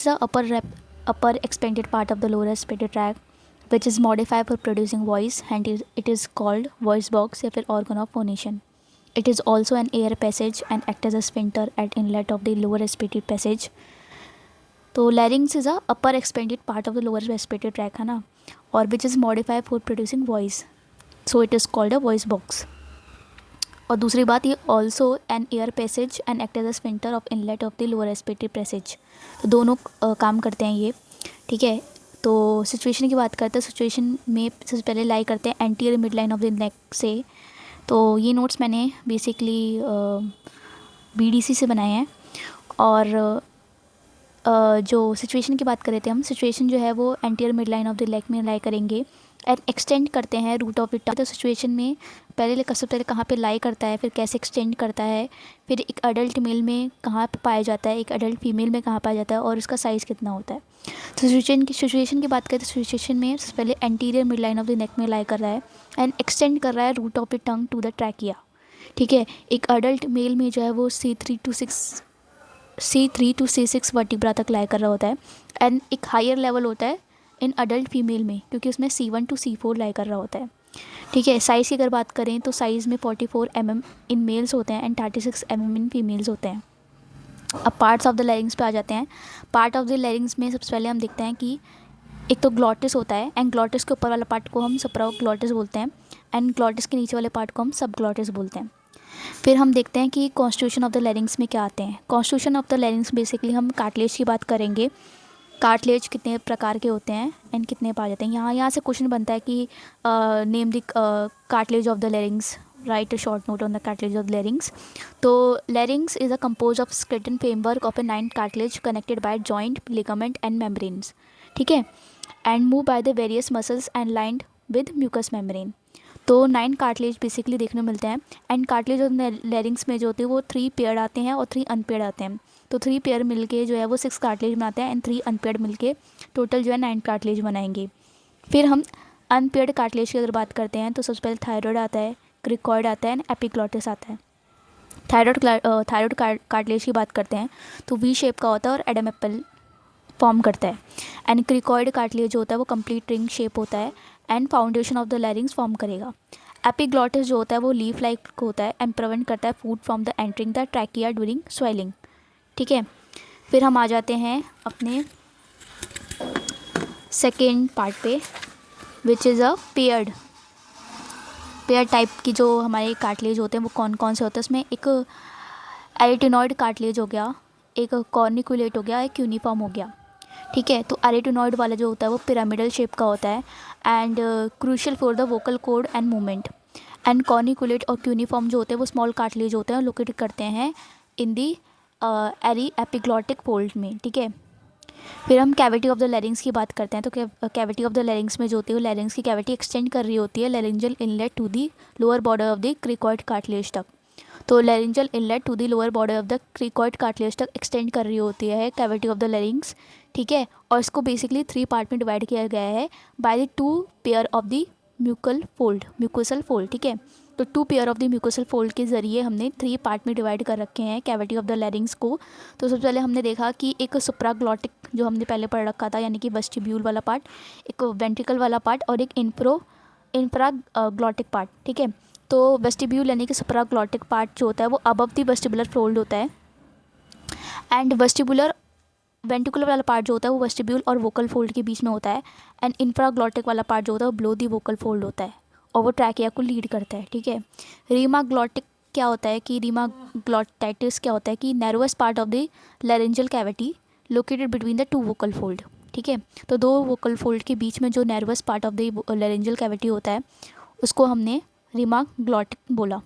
The upper expanded part of the lower respiratory tract which is modified for producing voice and it is called voice box या फिर organ of phonation. It is also an air passage and act as a sphincter at inlet of the lower respiratory passage. तो larynx is a upper expanded part of the lower respiratory tract है ना, और which is modified for producing voice, so it is called a voice box. और दूसरी बात, ये also an air passage and act as a sphincter of inlet of the lower respiratory passage. तो दोनों काम करते हैं ये, ठीक है. तो सिचुएशन की बात करते हैं. सिचुएशन में सबसे पहले लाई करते हैं anterior mid line of the neck से. तो ये नोट्स मैंने बेसिकली बीडीसी से बनाए हैं. और जो सिचुएशन की बात कर रहे थे हम, सिचुएशन जो है वो anterior mid line of the leg में लाई करेंगे एंड एक्सटेंड करते हैं रूट ऑफ द टंग. तो सिचुएशन में पहले सबसे पहले कहाँ पे लाई करता है, फिर कैसे एक्सटेंड करता है, फिर एक अडल्ट मेल में कहाँ पे पाया जाता है, एक अडल्ट फीमेल में कहाँ पाया जाता है और उसका साइज़ कितना होता है. तो सिचुएशन की बात करें तो सिचुएशन में सबसे पहले anterior mid line of the neck में लाई कर रहा है एंड एक्सटेंड कर रहा है root of the tongue to the trachea, ठीक है. एक अडल्ट मेल में जो है वो C3 to C6 वर्टिब्रा तक लाई कर रहा होता है एंड एक हायर लेवल होता है इन अडल्ट फीमेल में क्योंकि उसमें C1 to C4 लाई कर रहा होता है, ठीक है. साइज़ की अगर बात करें तो साइज़ में 44 mm इन मेल्स होते हैं एंड 36 mm इन फीमेल्स होते हैं. अब पार्ट्स ऑफ द लैरिंग्स पे आ जाते हैं. पार्ट ऑफ द लैरिंग्स में सबसे पहले हम देखते हैं कि एक तो ग्लॉटिस होता है एंड ग्लॉटिस के ऊपर वाला पार्ट को हम सुप्राग्लॉटिस बोलते हैं एंड ग्लॉटिस के नीचे वाले पार्ट को हम सबग्लॉटिस बोलते हैं. फिर हम देखते हैं कि कॉन्स्टिट्यूशन ऑफ द लैरिंग्स में क्या आते हैं. कॉन्स्टिट्यूशन ऑफ द लैरिंग्स बेसिकली हम कार्टिलेज की बात करेंगे. कार्टिलेज कितने प्रकार के होते हैं एंड कितने पाए जाते हैं. यहाँ से क्वेश्चन बनता है कि name the cartilage of the larynx, write a short note on the cartilage of larynx. तो larynx is a compose of skeleton framework of a 9 cartilage connected by joint, ligament and membranes, ठीक है, and move by the various muscles and lined with mucus membrane. तो 9 cartilage basically देखने को मिलते हैं and cartilage और लैरिंग्स में जो होते हैं वो 3 पेयर आते हैं और 3 अनपेयर्ड आते हैं. तो 3 पेयर मिलके जो है वो 6 कार्टिलेज बनाते हैं एंड 3 अनपेयर्ड मिलके टोटल जो है 9 कार्टिलेज बनाएंगे. फिर हम अनपेयर्ड कार्टिलेज की अगर बात करते हैं तो सबसे पहले थायरॉयड आता है, क्रिकॉइड आता है एंड एपिग्लॉटिस आता है. थायरॉयड कार्टिलेज की बात करते हैं तो वी शेप का होता है और एडम एप्पल फॉर्म करता है एंड क्रिकॉइड कार्टिलेज जो होता है वो कंप्लीट रिंग शेप होता है and foundation of the लैरिंग्स form करेगा. एपिग्लॉटिस जो होता है वो लीफ लाइक होता है एंड प्रिवेंट करता है food from the entering the trachea during swelling, ठीक है. फिर हम आ जाते हैं अपने सेकेंड पार्ट पे which is a pair type की जो हमारे कार्टिलेज होते हैं वो कौन कौन से होते हैं. उसमें एक एरिटिनॉइड कार्टिलेज हो गया, एक कॉर्निकुलेट हो गया, एक यूनिफॉर्म हो गया, ठीक है. तो एरिटिनॉइड वाला जो होता है वो पिरामिडल शेप का होता है and crucial for the vocal cord and movement. And corniculate और क्यूनिफॉर्म जो होते हैं वो स्मॉल कार्टिलेज होते हैं, लोकेट करते हैं इन दी एपिग्लॉटिक फोल्ड में, ठीक है. फिर हम कैविटी ऑफ द लैरिंग्स की बात करते हैं. तो कैविटी ऑफ द लैरिंग्स में जो होती है वो लैरिंग्स की कैविटी एक्सटेंड कर रही होती है laryngeal inlet to the lower border of the cricoid cartilage तक. तो laryngeal inlet to the lower border of the cricoid cartilage तक एक्सटेंड कर रही होती है कैविटी ऑफ द लैरिंग्स, ठीक है. और इसको बेसिकली 3 पार्ट में डिवाइड किया गया है by the 2 pair of the mucosal fold, ठीक है. तो 2 pair of the mucosal fold के ज़रिए हमने 3 पार्ट में डिवाइड कर रखे हैं कैविटी ऑफ द लैरिंग्स को. तो सबसे पहले हमने देखा कि एक सुप्राग्लॉटिक जो हमने पहले पढ़ रखा था यानी कि वेस्टिब्यूल वाला पार्ट, एक वेंट्रिकल वाला पार्ट और एक इंफ्राग्लॉटिक पार्ट, ठीक है. तो वेस्टिब्यूल यानी कि सुप्राग्लॉटिक पार्ट जो होता है वो अबव द वेस्टिबुलर फोल्ड होता है एंड वेंट्रिकुलर वाला पार्ट जो होता है वो वेस्टिब्यूल और वोकल फोल्ड के बीच में होता है एंड इंफ्राग्लॉटिक वाला पार्ट जो होता है वो बिलो दी वोकल फोल्ड होता है और वो ट्रैकिया को लीड करता है, ठीक है. रीमाग्लॉटिक क्या होता है कि रीमाग्लॉटाइटिस क्या होता है कि narrowest part of the laryngeal cavity located between the 2 vocal fold, ठीक है. तो 2 वोकल फोल्ड के बीच में जो narrowest part of the laryngeal cavity होता है उसको हमने रीमाग्लॉटिक बोला.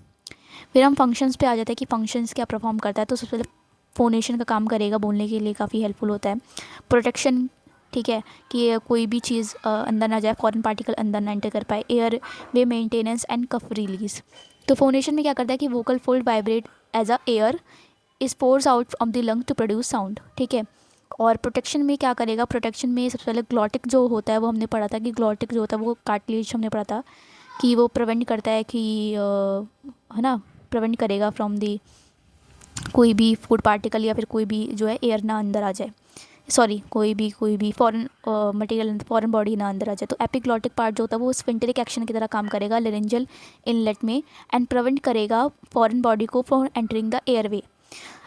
फिर हम फंक्शंस पे आ जाते हैं कि फंक्शंस क्या परफॉर्म करता है. तो सबसे पहले फोनेशन का काम करेगा, बोलने के लिए काफ़ी हेल्पफुल होता है. प्रोटेक्शन, ठीक है, कि कोई भी चीज़ अंदर ना जाए, फॉरेन पार्टिकल अंदर ना एंटर कर पाए. Airway maintenance and cough release. तो फोनेशन में क्या करता है कि vocal fold vibrate as a air is pours out from the lung to produce sound, ठीक है. और प्रोटेक्शन में क्या करेगा, प्रोटेक्शन में सबसे पहले ग्लॉटिक जो होता है वो हमने पढ़ा था कि ग्लॉटिक जो होता है वो कार्टिलेज हमने पढ़ा था कि वो प्रिवेंट करता है कि है ना, प्रिवेंट करेगा फ्रॉम दी कोई भी फूड पार्टिकल या फिर कोई भी जो है एयर ना अंदर आ जाए, सॉरी कोई भी फॉरेन मटेरियल फॉरेन बॉडी ना अंदर आ जाए। तो एपिग्लॉटिक पार्ट जो होता है वो स्फिंक्टरिक एक्शन की तरह काम करेगा लेरेंजियल इनलेट में एंड प्रिवेंट करेगा फॉरेन बॉडी को फ्रॉम एंटरिंग द एयरवे।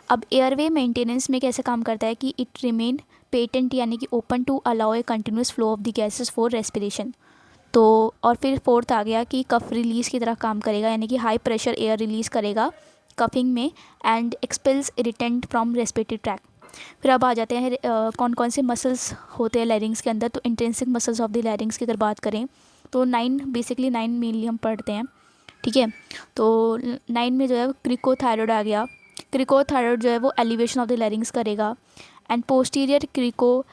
अब एयरवे मेंटेनेंस में कैसे काम करता है कि इट रिमेन पेटेंट यानी कि open to allow a continuous flow of the gases for respiration. तो और फिर फोर्थ आ गया कि कफ रिलीज़ की तरह काम करेगा यानी कि हाई प्रेशर एयर रिलीज़ करेगा कफिंग में and expels irritant from respiratory tract. फिर अब आ जाते हैं कौन कौन से मसल्स होते हैं लैरिंग्स के अंदर। तो इंट्रिंसिक मसल्स ऑफ द लैरिंग्स की अगर बात करें तो 9 मेनली हम पढ़ते हैं, ठीक है। तो 9 में जो है क्रिकोथायरॉयड आ गया। क्रिकोथायरॉयड जो है वो एलिवेशन ऑफ द लैरिंग्स करेगा and posterior crico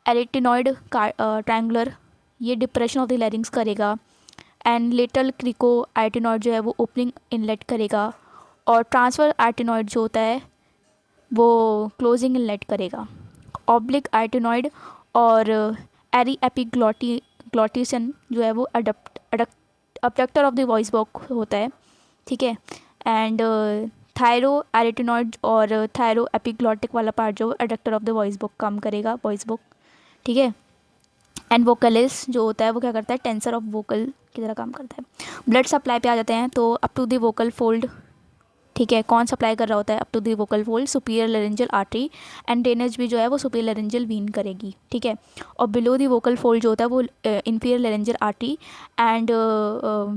arytenoid triangular ये डिप्रेशन ऑफ द लैरिंग्स करेगा एंड लेटरल क्रिको एरेटिनॉइड जो है वो ओपनिंग इनलेट करेगा और ट्रांसफर एरेटिनॉइड जो होता है वो क्लोजिंग इनलेट करेगा। ऑब्लिक एरेटिनॉइड और एरी एपिग्लॉटिसन जो है वो abductor of the voice box होता है, ठीक है। एंड थायरो एरेटिनॉइड और थायरो एपिग्लॉटिक वाला पार्ट जो adductor of the voice box काम करेगा, वॉइस बॉक्स, ठीक है। एंड वोकलिस जो होता है वो क्या करता है, टेंसर ऑफ वोकल की तरह काम करता है। ब्लड सप्लाई पे आ जाते हैं तो up to the vocal fold, ठीक है। कौन सप्लाई कर रहा होता है up to the vocal fold, superior laryngeal artery and drainage भी जो है वो सुपीरियर लेरेंजियल वीन करेगी, ठीक है। और बिलो द वोकल फोल्ड जो होता है वो inferior laryngeal artery and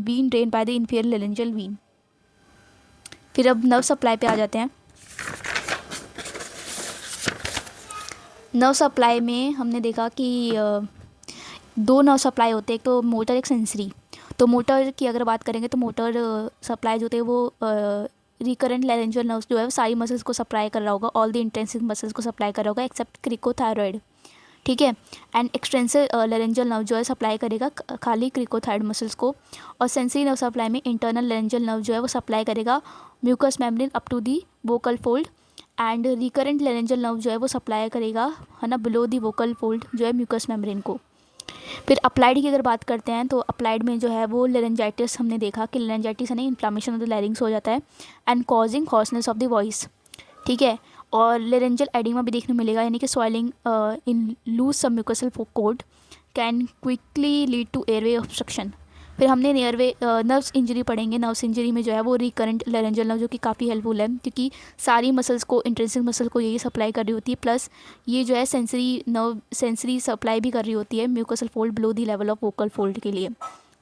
vein drain by the inferior laryngeal vein. फिर अब नर्व सप्लाई पे आ जाते हैं। नर्व सप्लाई में हमने देखा कि दो नर्व सप्लाई होते हैं, एक तो मोटर एक सेंसरी। तो मोटर की अगर बात करेंगे तो मोटर सप्लाई जो होते हैं वो रिकरेंट लैरेंजियल नर्व्स जो है वो सारी मसल्स को सप्लाई कर रहा होगा, ऑल द इंटेंसिव मसल्स को सप्लाई कर रहा होगा एक्सेप्ट क्रिकोथायरॉयड, ठीक है। एंड एक्सटेंसिव लैरेंजियल नर्व जो है सप्लाई करेगा खाली क्रिकोथायरॉयड मसल्स को। और सेंसरी नर्व सप्लाई में इंटरनल लैरेंजियल नर्व जो है वो सप्लाई करेगा mucous membrane up to the vocal fold and recurrent laryngeal nerve जो है वो सप्लाई करेगा, है ना, बिलो दी वोकल फोल्ड जो है म्यूकस मेम्ब्रेन को। फिर अप्लाइड की अगर बात करते हैं तो अप्लाइड में जो है वो लेरेंजाइटिस हमने देखा कि लेरेंजाइटिस है ना इन्फ्लामेशन ऑफ द लैरिंग्स हो जाता है and causing hoarseness of the voice, ठीक है। और लेरेंजल एडिमा भी देखने मिलेगा यानी कि swelling in loose submucosal cord can quickly lead to airway obstruction. फिर हमने एयरवे नर्व्स इंजरी पढ़ेंगे। नर्व्स इंजरी में जो है वो रिकरेंट लेरेंजल नर्व जो कि काफ़ी हेल्पफुल है क्योंकि सारी मसल्स को इंट्रिंसिक मसल को यही सप्लाई कर रही होती है, प्लस ये जो है सेंसरी नर्व सेंसरी सप्लाई भी कर रही होती है mucosal fold below the level of vocal fold के लिए।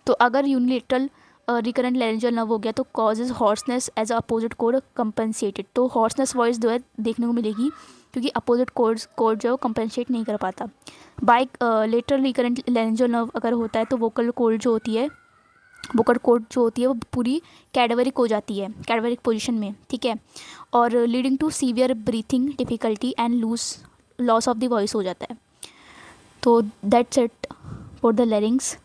तो अगर यूनिलेटरल रिकरेंट लेरेंजल नर्व हो गया तो causes hoarseness as opposite cord compensated. तो हॉर्सनेस वॉइस जो है देखने को मिलेगी क्योंकि अपोजिट कोड जो है वो कंपनसेट नहीं कर पाता। बाई लेटरल रिकरेंट लेरेंजल नर्व अगर होता है तो वोकल कोड जो होती है वोकल कोड जो होती है वो पूरी कैडवरिक हो जाती है, कैडवरिक पोजीशन में, ठीक है। और leading to severe breathing difficulty and loss of the voice हो जाता है। तो दैट्स इट फॉर द लैरिंग्स।